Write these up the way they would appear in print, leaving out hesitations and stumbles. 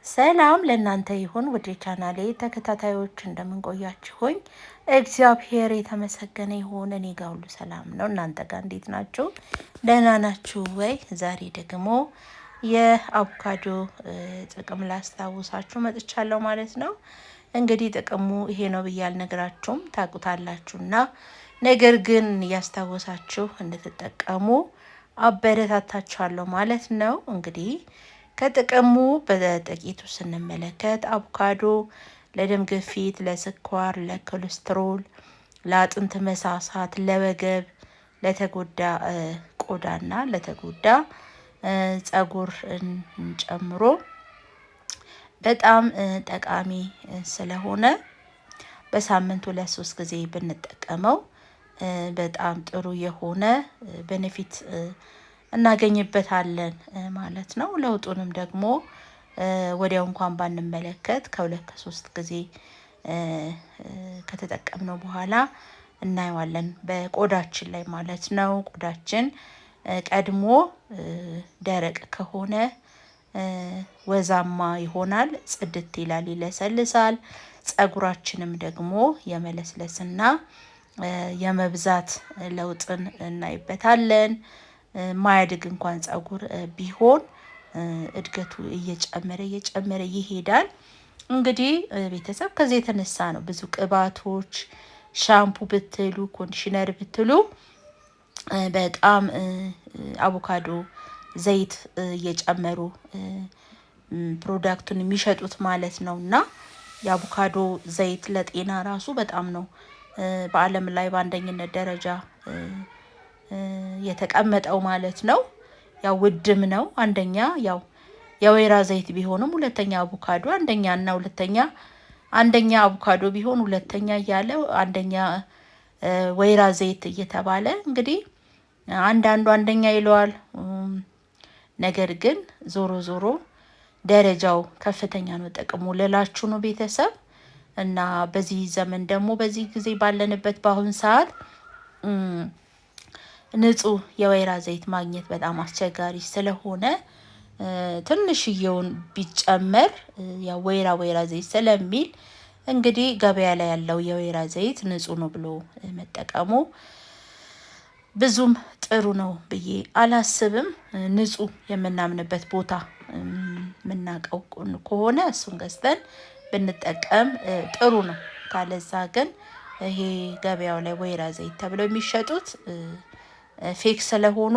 ሰላም ለእናንተ ይሁን ውድ ቻናሌ ተከታታዮች እንደምንቆያችሁኝ እግዚአብሔር የተመሰገነ ይሁን። እኔ ጋር ሁሉ ሰላም ነው። እናንተ ጋር እንዴት ናችሁ? ደህና ናችሁ ወይ? ዛሬ ደግሞ የአቮካዶ ጥቅም ላስታውሳችሁ መጥቻለሁ ማለት ነው። እንግዲህ ጥቅሙ ይሄ ነው ብዬ አልነግራችሁም፣ ታውቁታላችሁና ነገር ግን እያስታወሳችሁ እንድትጠቀሙ አበረታታችኋለሁ ማለት ነው። እንግዲህ ከጥቅሙ በጥቂቱ ስንመለከት አቮካዶ ለደም ግፊት፣ ለስኳር፣ ለኮሌስትሮል፣ ለአጥንት መሳሳት፣ ለወገብ፣ ለተጎዳ ቆዳና ለተጎዳ ጸጉር ጨምሮ በጣም ጠቃሚ ስለሆነ በሳምንት 2-3 ጊዜ ብንጠቀመው በጣም ጥሩ የሆነ ቤኔፊት እናገኝበታለን ማለት ነው። ለውጡንም ደግሞ ወዲያው እንኳን ባንመለከት ከ2-3 ጊዜ ከተጠቀምነው በኋላ እናየዋለን በቆዳችን ላይ ማለት ነው። ቆዳችን ቀድሞ ደረቅ ከሆነ ወዛማ ይሆናል፣ ጽድት ይላል፣ ይለሰልሳል። ጸጉራችንም ደግሞ የመለስለስና የመብዛት ለውጥን እናይበታለን። ማያድግ እንኳን ጸጉር ቢሆን እድገቱ እየጨመረ ይሄዳል። እንግዲህ ቤተሰብ ከዚህ የተነሳ ነው ብዙ ቅባቶች፣ ሻምፑ ብትሉ፣ ኮንዲሽነር ብትሉ በጣም አቮካዶ ዘይት እየጨመሩ ፕሮዳክቱን የሚሸጡት ማለት ነው። እና የአቮካዶ ዘይት ለጤና ራሱ በጣም ነው በዓለም ላይ በአንደኝነት ደረጃ የተቀመጠው ማለት ነው። ያው ውድም ነው። አንደኛ ያው የወይራ ዘይት ቢሆንም ሁለተኛ አቮካዶ አንደኛ አቮካዶ ቢሆን ሁለተኛ እያለ አንደኛ ወይራ ዘይት እየተባለ እንግዲህ አንዳንዱ አንደኛ ይለዋል። ነገር ግን ዞሮ ዞሮ ደረጃው ከፍተኛ ነው ጥቅሙ ልላችሁ ነው ቤተሰብ። እና በዚህ ዘመን ደግሞ በዚህ ጊዜ ባለንበት በአሁን ሰዓት ንጹህ የወይራ ዘይት ማግኘት በጣም አስቸጋሪ ስለሆነ ትንሽዬውን ቢጨመር ያው ወይራ ዘይት ስለሚል እንግዲህ ገበያ ላይ ያለው የወይራ ዘይት ንጹህ ነው ብሎ መጠቀሙ ብዙም ጥሩ ነው ብዬ አላስብም። ንጹህ የምናምንበት ቦታ የምናውቀው ከሆነ እሱን ገዝተን ብንጠቀም ጥሩ ነው። ካለዛ ግን ይሄ ገበያው ላይ ወይራ ዘይት ተብለው የሚሸጡት ፌክ ስለሆኑ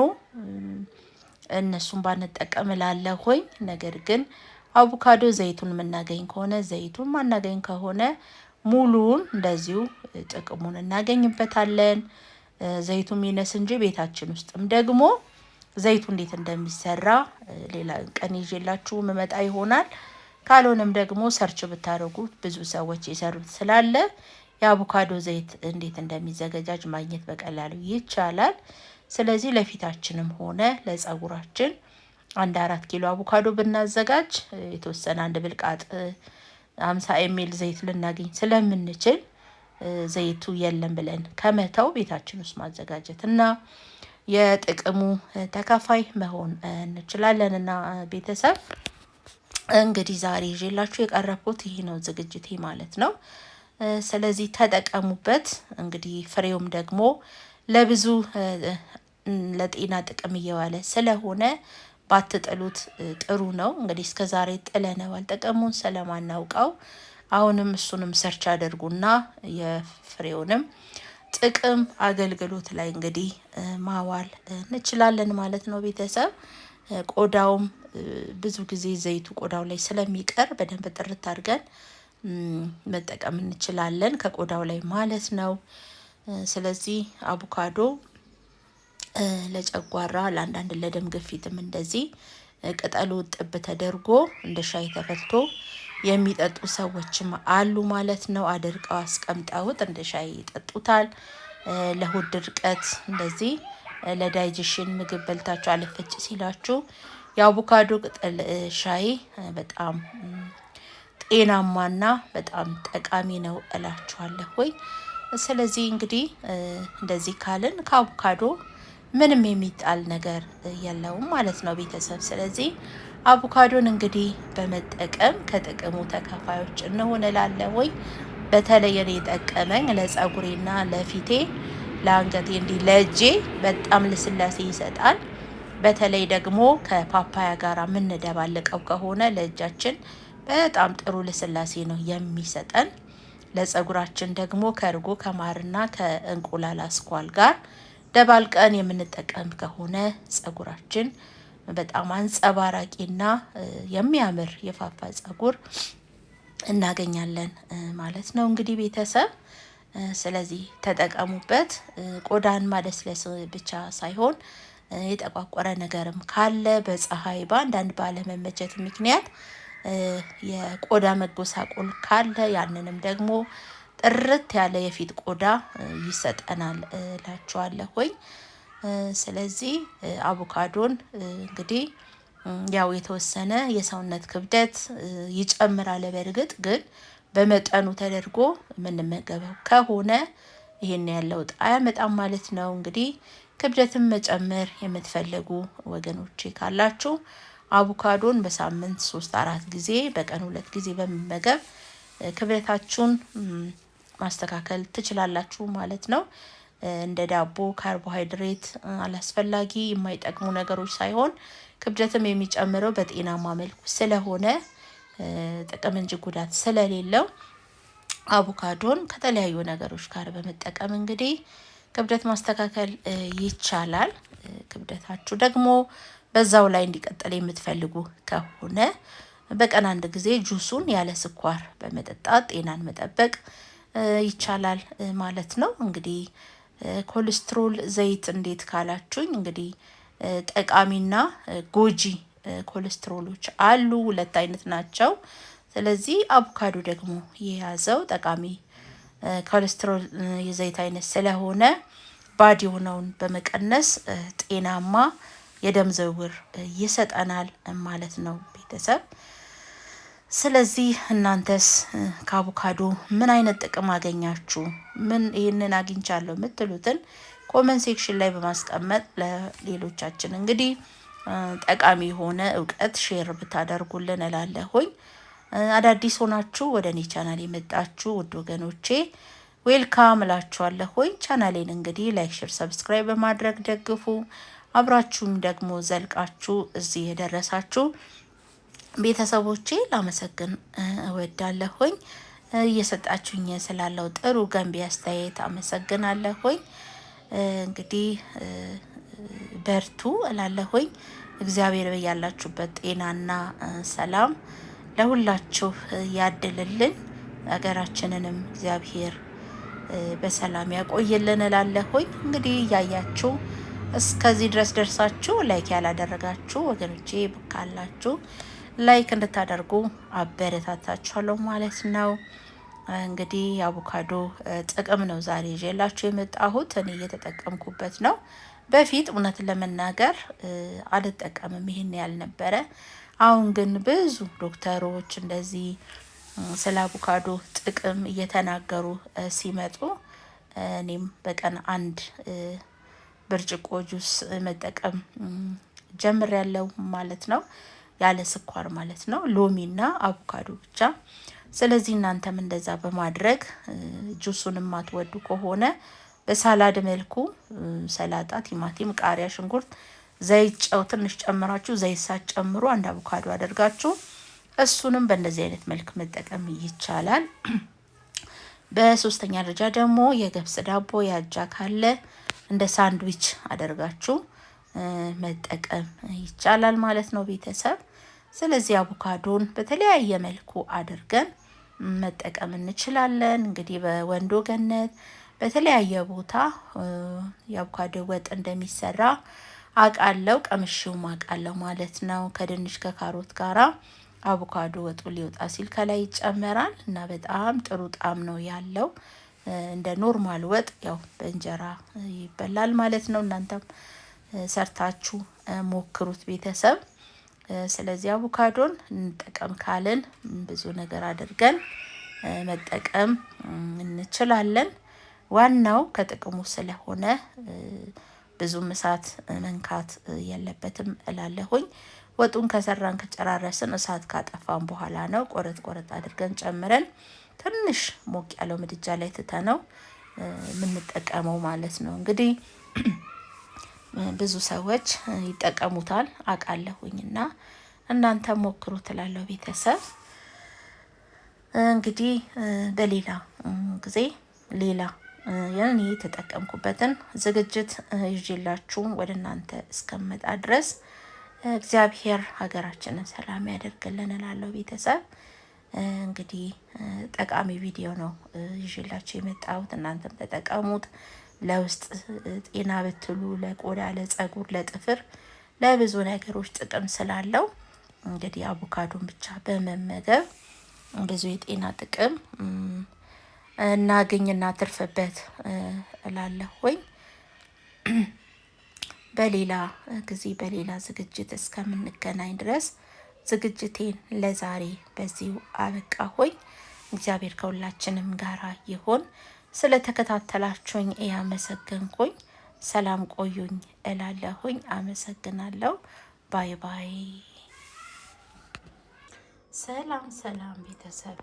እነሱን ባንጠቀም እላለሁኝ። ነገር ግን አቮካዶ ዘይቱን የምናገኝ ከሆነ ዘይቱን ማናገኝ ከሆነ ሙሉውን እንደዚሁ ጥቅሙን እናገኝበታለን። ዘይቱ ሚነስ እንጂ ቤታችን ውስጥም ደግሞ ዘይቱ እንዴት እንደሚሰራ ሌላ ቀን ይዤላችሁ መመጣ ይሆናል። ካልሆነም ደግሞ ሰርች ብታደርጉ ብዙ ሰዎች የሰሩት ስላለ የአቮካዶ ዘይት እንዴት እንደሚዘገጃጅ ማግኘት በቀላሉ ይቻላል። ስለዚህ ለፊታችንም ሆነ ለጸጉራችን 4 ኪሎ አቮካዶ ብናዘጋጅ የተወሰነ አንድ ብልቃጥ 50 ኤምኤል ዘይት ልናገኝ ስለምንችል ዘይቱ የለም ብለን ከመተው ቤታችን ውስጥ ማዘጋጀት እና የጥቅሙ ተካፋይ መሆን እንችላለንና ቤተሰብ እንግዲህ ዛሬ ይዤላችሁ የቀረብኩት ይሄ ነው ዝግጅቴ ማለት ነው። ስለዚህ ተጠቀሙበት። እንግዲህ ፍሬውም ደግሞ ለብዙ ለጤና ጥቅም እየዋለ ስለሆነ ባትጥሉት ጥሩ ነው። እንግዲህ እስከዛሬ ጥለነዋል ጥቅሙን ስለማናውቀው። አሁንም እሱንም ሰርች አድርጉና የፍሬውንም ጥቅም አገልግሎት ላይ እንግዲህ ማዋል እንችላለን ማለት ነው ቤተሰብ። ቆዳውም ብዙ ጊዜ ዘይቱ ቆዳው ላይ ስለሚቀር በደንብ ጥርት አድርገን መጠቀም እንችላለን ከቆዳው ላይ ማለት ነው። ስለዚህ አቮካዶ ለጨጓራ ለአንዳንድ ለደም ግፊትም እንደዚህ ቅጠሉ ጥብ ተደርጎ እንደ ሻይ ተፈልቶ የሚጠጡ ሰዎችም አሉ ማለት ነው። አድርቀው አስቀምጠውት እንደ ሻይ ይጠጡታል። ለሆድ ድርቀት እንደዚህ ለዳይጀሽን ምግብ በልታችሁ አልፈጭ ሲላችሁ የአቮካዶ ቅጠል ሻይ በጣም ጤናማና በጣም ጠቃሚ ነው እላችኋለሁ ወይ። ስለዚህ እንግዲህ እንደዚህ ካልን ከአቮካዶ ምንም የሚጣል ነገር የለውም ማለት ነው ቤተሰብ። ስለዚህ አቮካዶን እንግዲህ በመጠቀም ከጥቅሙ ተካፋዮች እንሆን እላለሁኝ። በተለይ እኔ የጠቀመኝ ለፀጉሬና ለፊቴ፣ ለአንገቴ፣ እንዲህ ለእጄ በጣም ልስላሴ ይሰጣል። በተለይ ደግሞ ከፓፓያ ጋር የምንደባልቀው ከሆነ ለእጃችን በጣም ጥሩ ልስላሴ ነው የሚሰጠን። ለፀጉራችን ደግሞ ከእርጎ ከማርና ከእንቁላል አስኳል ጋር ደባልቀን የምንጠቀም ከሆነ ፀጉራችን በጣም አንጸባራቂና የሚያምር የፋፋ ፀጉር እናገኛለን ማለት ነው እንግዲህ ቤተሰብ። ስለዚህ ተጠቀሙበት። ቆዳን ማለስለስ ብቻ ሳይሆን የጠቋቆረ ነገርም ካለ በፀሐይ በአንዳንድ ባለመመቸት ምክንያት የቆዳ መጎሳቆል ካለ ያንንም ደግሞ ጥርት ያለ የፊት ቆዳ ይሰጠናል እላችኋለሁኝ። ስለዚህ አቮካዶን እንግዲህ ያው የተወሰነ የሰውነት ክብደት ይጨምራል። በእርግጥ ግን በመጠኑ ተደርጎ የምንመገበው ከሆነ ይሄን ያለው ለውጥ አያመጣም ማለት ነው። እንግዲህ ክብደትን መጨመር የምትፈልጉ ወገኖቼ ካላችሁ አቮካዶን በሳምንት 3-4 ጊዜ በቀን 2 ጊዜ በመመገብ ክብደታችሁን ማስተካከል ትችላላችሁ ማለት ነው። እንደ ዳቦ ካርቦሃይድሬት አላስፈላጊ የማይጠቅሙ ነገሮች ሳይሆን ክብደትም የሚጨምረው በጤናማ መልኩ ስለሆነ ጥቅም እንጂ ጉዳት ስለሌለው አቮካዶን ከተለያዩ ነገሮች ጋር በመጠቀም እንግዲህ ክብደት ማስተካከል ይቻላል። ክብደታችሁ ደግሞ በዛው ላይ እንዲቀጥል የምትፈልጉ ከሆነ በቀን 1 ጊዜ ጁሱን ያለ ስኳር በመጠጣት ጤናን መጠበቅ ይቻላል ማለት ነው። እንግዲህ ኮሌስትሮል ዘይት እንዴት ካላችሁኝ እንግዲህ ጠቃሚና ጎጂ ኮሌስትሮሎች አሉ። 2 አይነት ናቸው። ስለዚህ አቮካዶ ደግሞ የያዘው ጠቃሚ ኮሌስትሮል የዘይት አይነት ስለሆነ ባድ የሆነውን በመቀነስ ጤናማ የደም ዝውውር ይሰጠናል ማለት ነው ቤተሰብ። ስለዚህ እናንተስ ከአቮካዶ ምን አይነት ጥቅም አገኛችሁ? ምን ይሄንን አግኝቻለሁ የምትሉትን ኮመንት ሴክሽን ላይ በማስቀመጥ ለሌሎቻችን እንግዲህ ጠቃሚ የሆነ እውቀት ሼር ብታደርጉልን እላለሁኝ። አዳዲስ ሆናችሁ ወደ እኔ ቻናል የመጣችሁ ውድ ወገኖቼ ዌልካም እላችኋለሁኝ። ቻናሌን እንግዲህ ላይክ፣ ሼር፣ ሰብስክራይብ በማድረግ ደግፉ። አብራችሁም ደግሞ ዘልቃችሁ እዚህ የደረሳችሁ ቤተሰቦቼ ላመሰግን እወዳለሁኝ። እየሰጣችሁኝ ስላለው ጥሩ ገንቢ አስተያየት አመሰግናለሁኝ። እንግዲህ በርቱ እላለሁኝ። እግዚአብሔር በያላችሁበት ጤናና ሰላም ለሁላችሁ ያድልልን። ሀገራችንንም እግዚአብሔር በሰላም ያቆይልን እላለሁኝ። እንግዲህ እያያችሁ እስከዚህ ድረስ ደርሳችሁ ላይክ ያላደረጋችሁ ወገኖቼ ካላችሁ ላይክ እንድታደርጉ አበረታታችኋለሁ ማለት ነው። እንግዲህ የአቮካዶ ጥቅም ነው ዛሬ ይዤላችሁ የመጣሁት። እኔ እየተጠቀምኩበት ነው። በፊት እውነት ለመናገር አልጠቀምም፣ ይሄን ያልነበረ። አሁን ግን ብዙ ዶክተሮች እንደዚህ ስለ አቮካዶ ጥቅም እየተናገሩ ሲመጡ እኔም በቀን 1 ብርጭቆ ጁስ መጠቀም ጀምሬያለሁ ማለት ነው። ያለ ስኳር ማለት ነው፣ ሎሚና አቮካዶ ብቻ። ስለዚህ እናንተም እንደዛ በማድረግ ጁሱን የማትወዱ ከሆነ በሳላድ መልኩ ሰላጣ፣ ቲማቲም፣ ቃሪያ፣ ሽንኩርት፣ ዘይት፣ ጨው ትንሽ ጨምራችሁ ዘይት ሳትጨምሩ 1 አቮካዶ አድርጋችሁ እሱንም በእንደዚህ አይነት መልክ መጠቀም ይቻላል። በሶስተኛ ደረጃ ደግሞ የገብስ ዳቦ ያጃ ካለ እንደ ሳንድዊች አድርጋችሁ መጠቀም ይቻላል ማለት ነው ቤተሰብ። ስለዚህ አቮካዶን በተለያየ መልኩ አድርገን መጠቀም እንችላለን። እንግዲህ በወንዶ ገነት በተለያየ ቦታ የአቮካዶ ወጥ እንደሚሰራ አውቃለሁ፣ ቀምሼውም አውቃለሁ ማለት ነው። ከድንች ከካሮት ጋራ አቮካዶ ወጡ ሊወጣ ሲል ከላይ ይጨመራል እና በጣም ጥሩ ጣዕም ነው ያለው። እንደ ኖርማል ወጥ ያው በእንጀራ ይበላል ማለት ነው። እናንተም ሰርታችሁ ሞክሩት ቤተሰብ። ስለዚህ አቮካዶን እንጠቀም ካልን ብዙ ነገር አድርገን መጠቀም እንችላለን። ዋናው ከጥቅሙ ስለሆነ ብዙም እሳት መንካት የለበትም እላለሁኝ። ወጡን ከሰራን ከጨራረስን እሳት ካጠፋን በኋላ ነው ቆረጥ ቆረጥ አድርገን ጨምረን ትንሽ ሞቅ ያለው ምድጃ ላይ ትተነው የምንጠቀመው ማለት ነው። እንግዲህ ብዙ ሰዎች ይጠቀሙታል አውቃለሁኝና እናንተ ሞክሩ ትላለሁ ቤተሰብ። እንግዲህ በሌላ ጊዜ ሌላ ያኔ የተጠቀምኩበትን ዝግጅት ይዤላችሁ ወደ እናንተ እስከመጣ ድረስ እግዚአብሔር ሀገራችንን ሰላም ያደርግልን እላለሁ ቤተሰብ። እንግዲህ ጠቃሚ ቪዲዮ ነው ይዤላችሁ የመጣሁት። እናንተም ተጠቀሙት። ለውስጥ ጤና ብትሉ ለቆዳ፣ ለጸጉር፣ ለጥፍር፣ ለብዙ ነገሮች ጥቅም ስላለው እንግዲህ አቮካዶን ብቻ በመመገብ ብዙ የጤና ጥቅም እናገኝና ትርፍበት እላለሁኝ። በሌላ ጊዜ በሌላ ዝግጅት እስከምንገናኝ ድረስ ዝግጅቴን ለዛሬ በዚሁ አበቃሁኝ። እግዚአብሔር ከሁላችንም ጋራ ይሁን። ስለተከታተላችሁኝ ያመሰግንኩኝ። ሰላም ቆዩኝ እላለሁኝ። አመሰግናለሁ። ባይ ባይ። ሰላም ሰላም ቤተሰብ